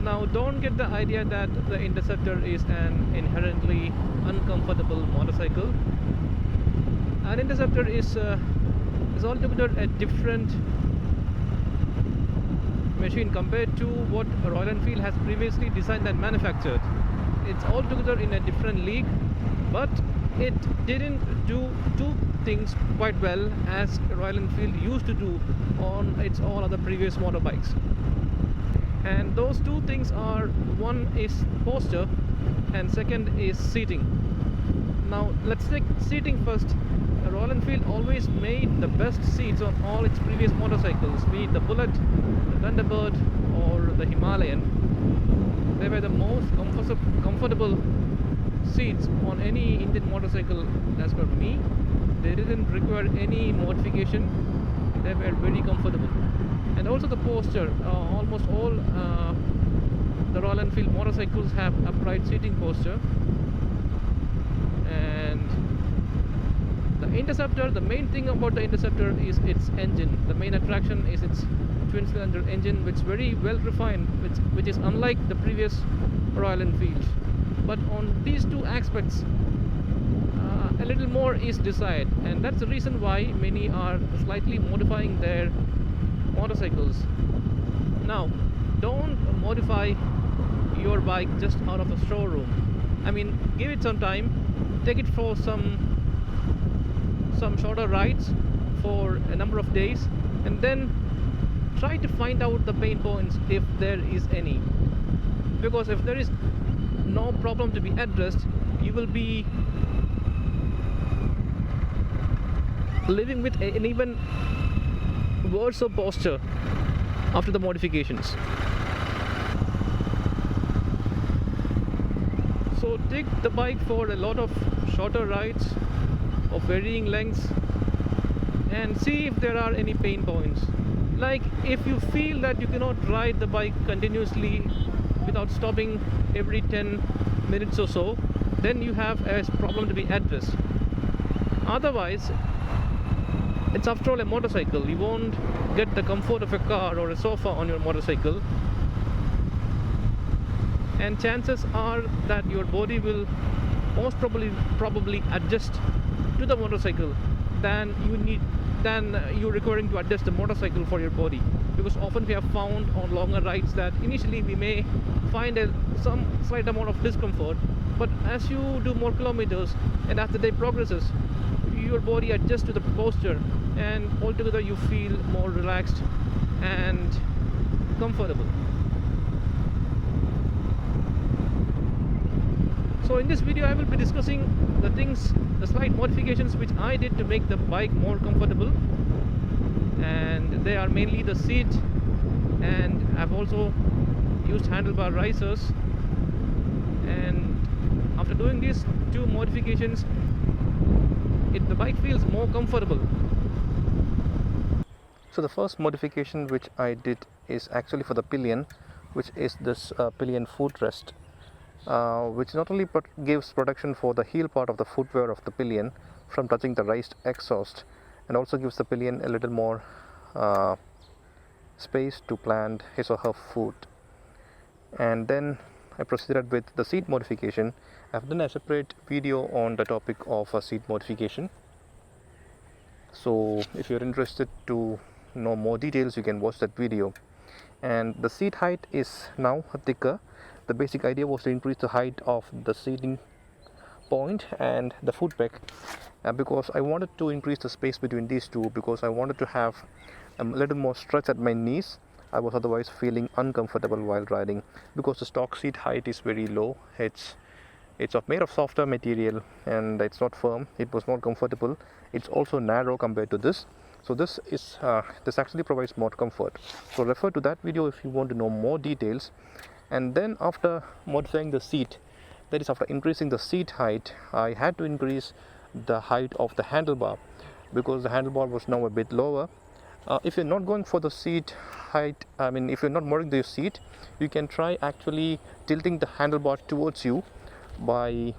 Now, don't get the idea that the Interceptor is an inherently uncomfortable motorcycle. An Interceptor is altogether a different machine compared to what Royal Enfield has previously designed and manufactured. It's altogether in a different league, but it didn't do two things quite well as Royal Enfield used to do on its all other previous motorbikes. And those two things are, one is posture and second is seating. Now let's take seating first. Royal Enfield always made the best seats on all its previous motorcycles, be it the Bullet, the Thunderbird or the Himalayan. They were the most comfortable seats on any Indian motorcycle as per me. They didn't require any modification. They were very comfortable. And also the posture, almost all the Royal Enfield motorcycles have upright seating posture. And the Interceptor, the main thing about the Interceptor is its engine. The main attraction is its twin-cylinder engine, which is very well refined, which is unlike the previous Royal Enfield. But on these two aspects, a little more is desired, and that's the reason why many are slightly modifying their motorcycles. Now, don't modify your bike just out of the showroom. I mean, give it some time, take it for some shorter rides for a number of days, and then try to find out the pain points if there is any. Because if there is no problem to be addressed, you will be living with an even worse posture after the modifications. So take the bike for a lot of shorter rides of varying lengths and see if there are any pain points. Like if you feel that you cannot ride the bike continuously without stopping every 10 minutes or so, then you have a problem to be addressed. Otherwise, it's after all a motorcycle. You won't get the comfort of a car or a sofa on your motorcycle, and chances are that your body will most probably adjust to the motorcycle than you're requiring to adjust the motorcycle for your body. Because often we have found on longer rides that initially we may find some slight amount of discomfort, but as you do more kilometers and as the day progresses, your body adjusts to the posture, and altogether you feel more relaxed and comfortable. So in this video I will be discussing the slight modifications which I did to make the bike more comfortable, and they are mainly the seat, and I've also used Handlebar Risers. And after doing these two modifications, the bike feels more comfortable. So the first modification which I did is actually for the pillion, which is this Pillion Footrest, which not only gives protection for the heel part of the footwear of the pillion from touching the raised exhaust, and also gives the pillion a little more space to plant his or her foot. And then I proceeded with the seat modification. I've done a separate video on the topic of seat modification, so if you're interested to know more details, you can watch that video. And the seat height is now thicker. The basic idea was to increase the height of the seating point and the foot peg, because I wanted to increase the space between these two, because I wanted to have a little more stretch at my knees. I was otherwise feeling uncomfortable while riding, because the stock seat height is very low. It's made of softer material and it's not firm. It was not comfortable. It's also narrow compared to this. So this actually provides more comfort. So refer to that video if you want to know more details. And then after modifying the seat, that is after increasing the seat height, I had to increase the height of the handlebar, because the handlebar was now a bit lower. If you're not going for the seat height, if you're not mounting the seat, you can try actually tilting the handlebar towards you by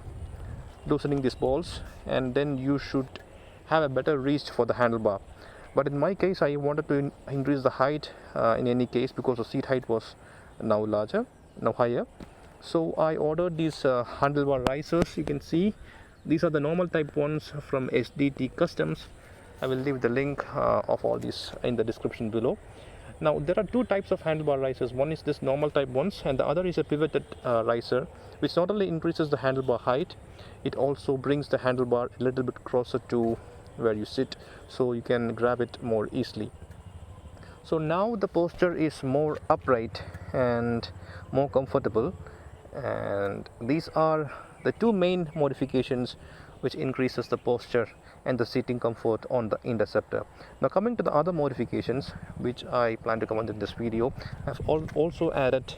loosening these balls, and then you should have a better reach for the handlebar. But in my case, I wanted to increase the height in any case, because the seat height was now larger. now higher. So I ordered these handlebar risers. You can see these are the normal type ones from HDT Customs. I will leave the link of all these in the description below. Now there are two types of handlebar risers. One is this normal type ones, and the other is a pivoted riser, which not only increases the handlebar height, it also brings the handlebar a little bit closer to where you sit, so you can grab it more easily. So now the posture is more upright and more comfortable, and these are the two main modifications which increases the posture and the seating comfort on the Interceptor. Now coming to the other modifications which I plan to comment in this video, I've also added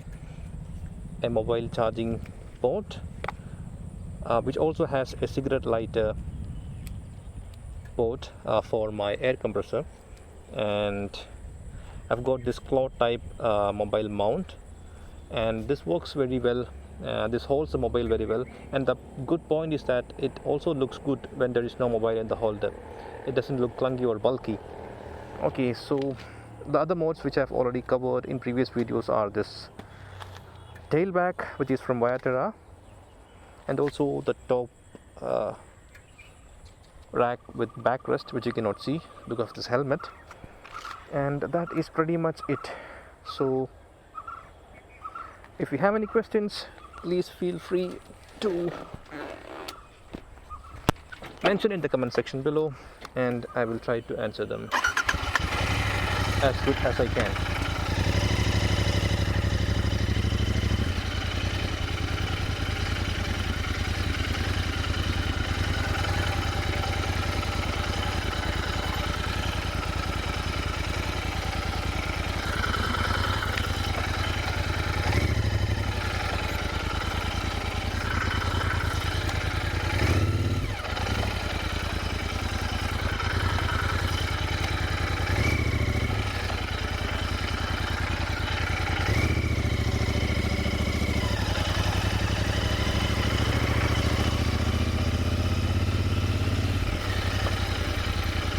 a mobile charging port, which also has a cigarette lighter port for my air compressor, and I've got this claw type mobile mount, and this works very well. This holds the mobile very well, and the good point is that it also looks good when there is no mobile in the holder. It doesn't look clunky or bulky. Okay, so the other modes which I've already covered in previous videos are this tailback, which is from Viatera, and also the top rack with backrest, which you cannot see because of this helmet, and that is pretty much it. So if you have any questions, please feel free to mention in the comment section below, and I will try to answer them as good as I can.